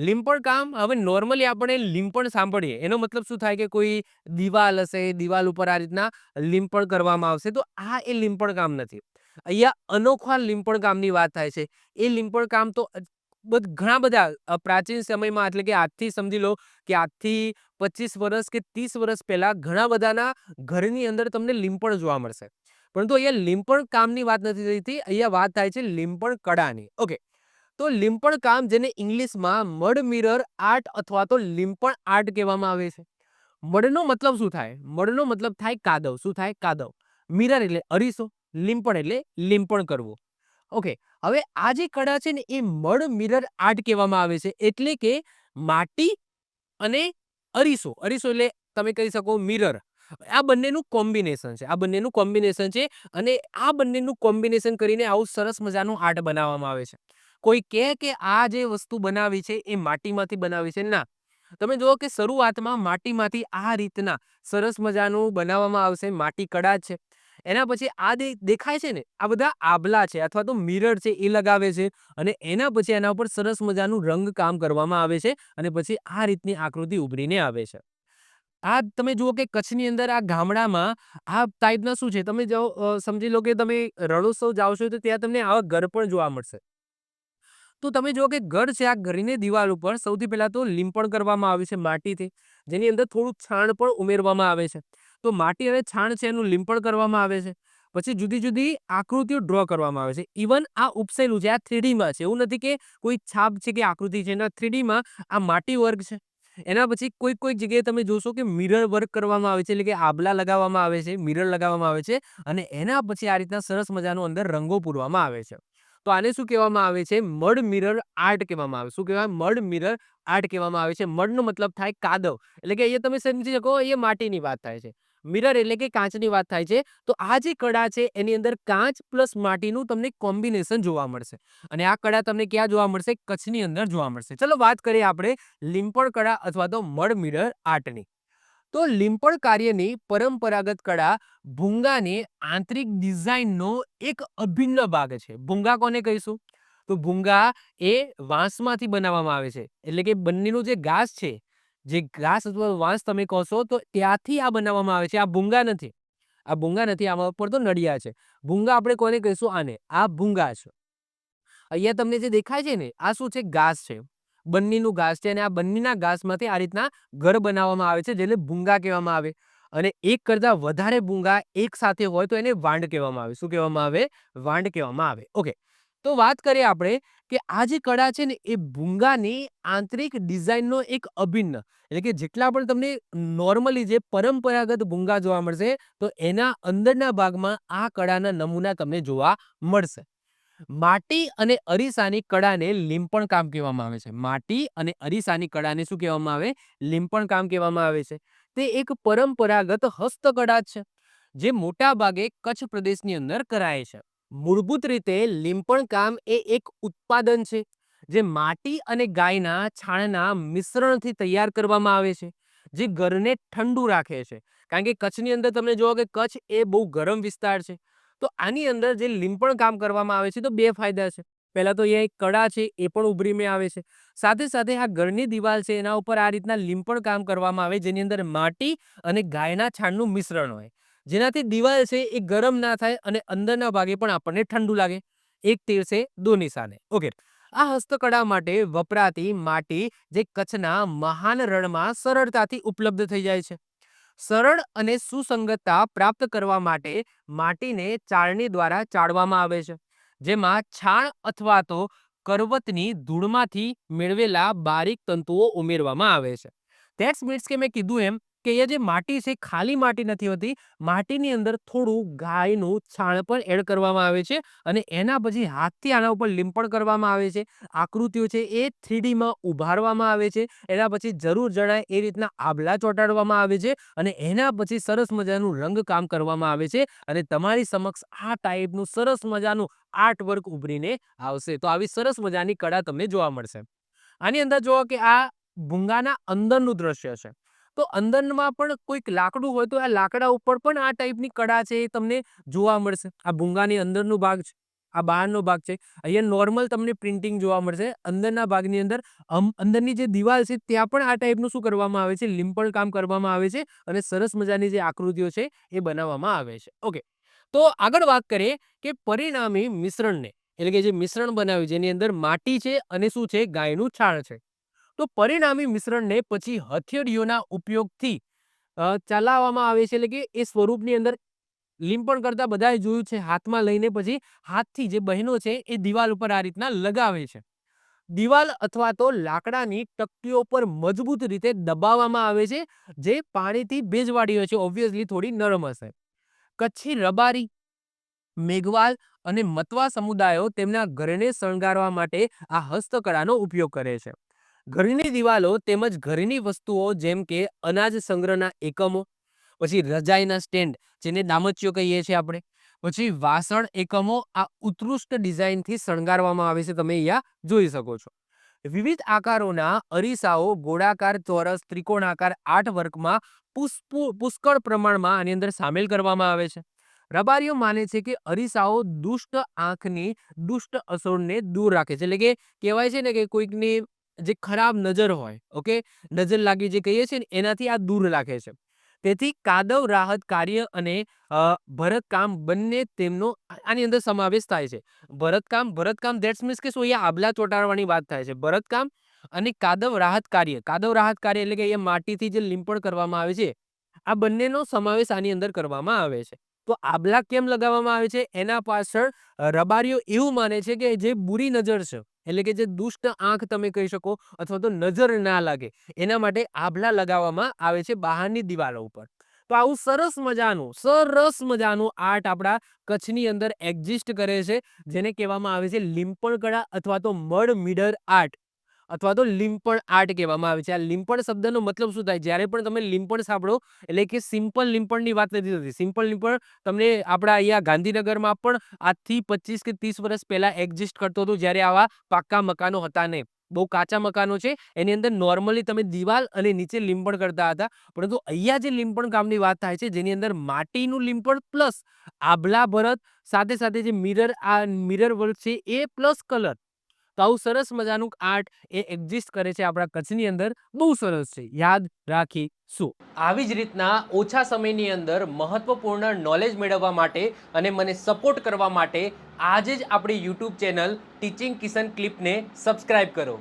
લીંપણ કામ હવે નોર્મલી આપણે લીંપણ સાંભળીએ એનો મતલબ શું થાય કે કોઈ દિવાલ હશે, દિવાલ ઉપર આ રીતના લીંપણ કરવામાં આવશે, તો આ એ લીંપણ કામ નથી. અહીંયા અનોખા લીંપણ કામની વાત થાય છે. એ લીંપણ કામ તો ઘણા બધા પ્રાચીન સમયમાં, એટલે કે આજથી સમજી લો કે આજથી 25 વર્ષ કે 30 વર્ષ પહેલા ઘણા બધાના ઘરની અંદર તમને લીંપણ જોવા મળશે. પરંતુ અહીંયા લીંપણ કામની વાત નથી થતી, અહીંયા વાત થાય છે લીંપણ કળાની. ઓકે, તો લીંપણ કામ, જેને ઇંગ્લિશમાં મડ મિરર આર્ટ અથવા તો લીંપણ આર્ટ કહેવામાં આવે છે. મડનો મતલબ શું થાય? મડનો મતલબ થાય કાદવ. શું થાય? કાદવ. મિરર એટલે અરીસો, લીંપણ એટલે લીંપણ કરવું. ઓકે, હવે આ જે કળા છે ને એ મડ મિરર આર્ટ કહેવામાં આવે છે. એટલે કે માટી અને અરીસો, અરીસો એટલે તમે કહી શકો મિરર, આ બંનેનું કોમ્બિનેશન છે. આ બંનેનું કોમ્બિનેશન છે અને આ બંનેનું કોમ્બિનેશન કરીને આવું સરસ મજાનું આર્ટ બનાવવામાં આવે છે. કોઈ કહે કે આ જે વસ્તુ બનાવી છે એ માટીમાંથી બનાવી છે, ના. તમે જુઓ કે શરૂઆતમાં માટીમાંથી આ રીતના સરસ મજાનું બનાવવામાં આવશે, માટી કડા જ છે. એના પછી આ દેખાય છે ને, આ બધા આભલા છે અથવા તો મિરર છે એ લગાવે છે અને એના પછી એના ઉપર સરસ મજાનું રંગ કામ કરવામાં આવે છે અને પછી આ રીતની આકૃતિ ઉભરીને આવે છે. આ તમે જુઓ કે કચ્છની અંદર આ ગામડામાં આ ટાઈપના શું છે, તમે જાઓ સમજી લો કે તમે રણોત્સવ જાઓ છો તો ત્યાં તમને આવા ઘર પણ જોવા મળશે. તો તમે જુઓ કે ઘર છે, આ ઘરની દિવાલ ઉપર સૌથી પહેલા તો લીંપણ કરવામાં આવે છે માટીથી, જેની અંદર થોડું છાણ પણ ઉમેરવામાં આવે છે. તો માટી અને છાણ છે એનું લીંપણ કરવામાં આવે છે. પછી જુદી જુદી આકૃતિઓ ડ્રો કરવામાં આવે છે. ઇવન આ ઉપસેલું છે, આ 3D માં છે, એવું નથી કે કોઈ છાપ છે કે આકૃતિ છે, એના 3D માં આ માટી વર્ક છે. એના પછી કોઈ જગ્યાએ તમે જોશો કે મિરર વર્ક કરવામાં આવે છે, એટલે કે આભલા લગાવવામાં આવે છે, મિરર લગાવવામાં આવે છે અને એના પછી આ રીતના સરસ મજાનો અંદર રંગો પૂરવામાં આવે છે. તો આને શું કહેવામાં આવે છે? મડ મિરર આર્ટ કહેવામાં આવે. શું કહેવાય? મડ મિરર આર્ટ કહેવામાં આવે છે. મડનો મતલબ થાય કાદવ, એટલે કે અહીંયા તમે સમજી શકો અહીંયા માટીની વાત થાય છે. મિરર એટલે કે કાચની વાત થાય છે. તો આ જે કળા છે એની અંદર કાચ પ્લસ માટીનું તમને કોમ્બિનેશન જોવા મળશે અને આ કળા તમને ક્યાં જોવા મળશે? કચ્છની અંદર જોવા મળશે. ચલો વાત કરીએ આપણે લીંપણ કળા અથવા તો મડ મિરર આર્ટની. તો લીંપણ કાર્યની પરંપરાગત કળા ભૂંગાની આંતરિક ડિઝાઇનનો એક અભિન્ન ભાગ છે. ભૂંગા કોને કહીશું? તો ભૂંગા એ વાંસમાંથી બનાવવામાં આવે છે. એટલે કે બંનેનું જે ઘાસ છે, જે ઘાસ અથવા વાંસ તમે કહો છો, તો ત્યાંથી આ બનાવવામાં આવે છે. આ ભૂંગા નથી. આ ભૂંગા નથી, આમાં ઉપર તો નડિયા છે. ભૂંગા આપણે કોને કહીશું? આને. આ ભૂંગા છે. અહીંયા તમને જે દેખાય છે ને, આ શું છે? ઘાસ છે. બંનેનું ઘાસ છે અને આ બંનેના ઘાસમાંથી આ રીતના ઘર બનાવવામાં આવે છે, જેને ભૂંગા કહેવામાં આવે. અને એક કરતાં વધારે ભૂંગા એક સાથે હોય તો એને વાંડ કહેવામાં આવે. શું કહેવામાં આવે? વાંડ કહેવામાં આવે. ઓકે, તો વાત કરીએ આપણે કે આ જે કળા છે ને એ ભૂંગાની આંતરિક ડિઝાઇનનો એક અભિન્ન, એટલે કે જેટલા પણ તમને નોર્મલી જે પરંપરાગત ભૂંગા જોવા મળશે, તો એના અંદરના ભાગમાં આ કળાના નમૂના તમને જોવા મળશે. માટી અને અરીસાની કળાને લીંપણ કામ કહેવામાં આવે છે. માટી અને અરીસાની કળાને શું કહેવામાં આવે? લીંપણ કામ કહેવામાં આવે છે. તે એક પરંપરાગત હસ્તકળા છે જે મોટા ભાગે કચ્છ પ્રદેશની અંદર કરાય છે. મૂળભૂત રીતે લીંપણ કામ એ એક ઉત્પાદન છે જે માટી અને ગાયના છાણના મિશ્રણથી તૈયાર કરવામાં આવે છે, જે ઘરને ઠંડુ રાખે છે. કારણ કે કચ્છની અંદર તમે જુઓ કે કચ્છ એ બહુ ગરમ વિસ્તાર છે. તો આની અંદર જે લીંપણ કામ કરવામાં આવે છે, તો બે ફાયદા છે. પહેલા તો અહીંયા એક કળા છે એ પણ ઉભરીને આવે છે. સાથે સાથે આ ઘરની દિવાલ છે એના ઉપર આ રીતના લીંપણ કામ કરવામાં આવે, જેની અંદર માટી અને ગાયના છાણનું મિશ્રણ હોય, જેનાથી દિવાલ છે એ ગરમ ના થાય અને અંદરના ભાગે પણ આપણને ઠંડુ લાગે. એક તીર સે દો નિશાને. ઓકે, આ હસ્તકળા માટે વપરાતી માટી જે કચ્છના મહાન રણમાં સરળતાથી ઉપલબ્ધ થઈ જાય છે. સરળ અને સુસંગતતા પ્રાપ્ત કરવા માટે માટીને ચાળણી દ્વારા ચાળવામાં આવે છે, જેમાં છાણ અથવા તો કરવતની ધૂળમાંથી મેળવેલા બારીક તંતુઓ ઉમેરવામાં આવે છે. ધેટ્સ મીન્સ કે મેં કીધું એમ કે એ જે માટી છે ખાલી માટી નથી હોતી, માટીની અંદર થોડું ગાયનું છાણ પણ એડ કરવામાં આવે છે અને એના પછી હાથથી આના ઉપર લીંપણ કરવામાં આવે છે. આકૃતિઓ છે એ 3D માં ઉભારવામાં આવે છે. એના પછી જરૂર જણાય એ રીતના આભલા ચોંટાડવામાં આવે છે અને એના પછી સરસ મજાનું રંગકામ કરવામાં આવે છે અને તમારી સમક્ષ આ ટાઈપનું સરસ મજાનું આર્ટ વર્ક ઉભરીને આવશે. તો આવી સરસ મજાની કળા તમને જોવા મળશે. આની અંદર જુઓ કે આ ભૂંગાના અંદરનું દ્રશ્ય છે. તો અંદરમાં પણ કોઈક લાકડું હોય તો આ લાકડા ઉપર પણ આ ટાઈપની કળા છે એ તમને જોવા મળશે. આ ભૂંગાની અંદરનું ભાગ છે. આ બહારનો ભાગ છે. અહીંયા નોર્મલ તમને પ્રિન્ટિંગ જોવા મળશે. અંદરના ભાગની અંદર અંદરની જે દિવાલ છે ત્યાં પણ આ ટાઈપનું શું કરવામાં આવે છે, લીંપણ કામ કરવામાં આવે છે અને સરસ મજાની જે આકૃતિઓ છે એ બનાવવામાં આવે છે. ઓકે, તો આગળ વાત કરીએ કે પરિણામી મિશ્રણને, એટલે કે જે મિશ્રણ બનાવ્યું જેની અંદર માટી છે અને શું છે, ગાયનું છાણ છે. તો પરિણામી મિશ્રણને પછી હથેળીઓના ઉપયોગથી ચલાવવામાં આવે છે, એટલે કે એ સ્વરૂપની અંદર લીંપણ કરતા બધાએ જોયું છે, હાથમાં લઈને પછી હાથથી જે બહેનો છે એ દિવાલ ઉપર આ રીતના લગાવે છે. દિવાલ અથવા તો લાકડાની તકતીઓ પર મજબૂત રીતે દબાવવામાં આવે છે, જે પાણીથી ભેજવાળી હોય છે, ઓબ્વિયસલી થોડી નરમ હશે. કચ્છી રબારી, મેઘવાલ અને મતવા સમુદાયો તેમના ઘરને શણગારવા માટે આ હસ્તકળાનો ઉપયોગ કરે છે. ઘરની દિવાલો તેમજ ઘરની વસ્તુઓ જેમ કે અનાજ સંગ્રહના એકમો, પછી રજાઈના સ્ટેન્ડ જેને દામચીઓ કહીએ છીએ આપણે, પછી વાસણ એકમો આ ઉત્કૃષ્ટ ડિઝાઇનથી શણગારવામાં આવે છે. તમે અહીંયા જોઈ શકો છો. વિવિધ આકારોના અરીસાઓ ગોળાકાર, ચોરસ, ત્રિકોણાકાર આર્ટ વર્કમાં પુષ્કળ પ્રમાણમાં આની અંદર સામેલ કરવામાં આવે છે. રબારીઓ માને છે કે અરીસાઓ દુષ્ટ આંખની દુષ્ટ અસરને દૂર રાખે છે, એટલે કે કહેવાય છે ને કે કોઈકની જે ખરાબ નજર હોય, ઓકે, નજર લાગી જે કહીએ છીએ ને એનાથી આ દૂર રાખે છે. તેથી કાદવ રાહત કાર્ય અને ભરતકામ બંને તેમનો આની અંદર સમાવેશ થાય છે. ભરતકામ ધેટ્સ મીન્સ કે શું, અહીંયા આભલા ચોંટાડવાની વાત થાય છે. ભરતકામ અને કાદવ રાહત કાર્ય એટલે કે અહીંયા માટીથી જે લીંપણ કરવામાં આવે છે, આ બંનેનો સમાવેશ આની અંદર કરવામાં આવે છે. તો આભલા કેમ લગાવવામાં આવે છે, એના પાછળ રબારીઓ એવું માને છે કે જે બુરી નજર છે, એટલે કે જે દુષ્ટ આંખ તમે કહી શકો અથવા તો નજર ના લાગે, એના માટે આભલા લગાવવામાં આવે છે બહારની દિવાલો ઉપર. તો આવું સરસ મજાનું આર્ટ આપણા કચ્છની અંદર એક્ઝિસ્ટ કરે છે, જેને કહેવામાં આવે છે લીંપણ કળા અથવા તો મડ મિડર આર્ટ અથવા તો લીંપણ આર્ટ કહેવામાં આવે છે. આ લીંપણ શબ્દનો મતલબ શું થાય, જ્યારે પણ તમે લીંપણ સાંભળો એટલે કે સિમ્પલ લીંપણની વાત નથી થતી. સિમ્પલ લીંપણ તમને આપણા અહીંયા ગાંધીનગરમાં પણ આજથી 25 કે 30 વર્ષ પહેલા એક્ઝિસ્ટ કરતો હતો, જ્યારે આવા પાક્કા મકાનો હતા નહીં. બહુ કાચા મકાનો છે, એની અંદર નોર્મલી તમે દિવાલ અને નીચે લીંપણ કરતા હતા. પરંતુ અહીંયા જે લીંપણ કામની વાત થાય છે, જેની અંદર માટીનું લીંપણ પ્લસ આભલા ભરત સાથે સાથે જે મિરર વર્ક છે એ પ્લસ કલર, તો આવું સરસ મજાનું આર્ટ એ એક્ઝિસ્ટ કરે છે આપણા કચ્છની અંદર. બહુ સરસ છે, યાદ રાખીશું. આવી જ રીતના ઓછા સમયની અંદર મહત્વપૂર્ણ નોલેજ મેળવવા માટે અને મને સપોર્ટ કરવા માટે આજે જ આપણી યુટ્યુબ ચેનલ ટીચિંગ કિશન ક્લિપને સબસ્ક્રાઇબ કરો.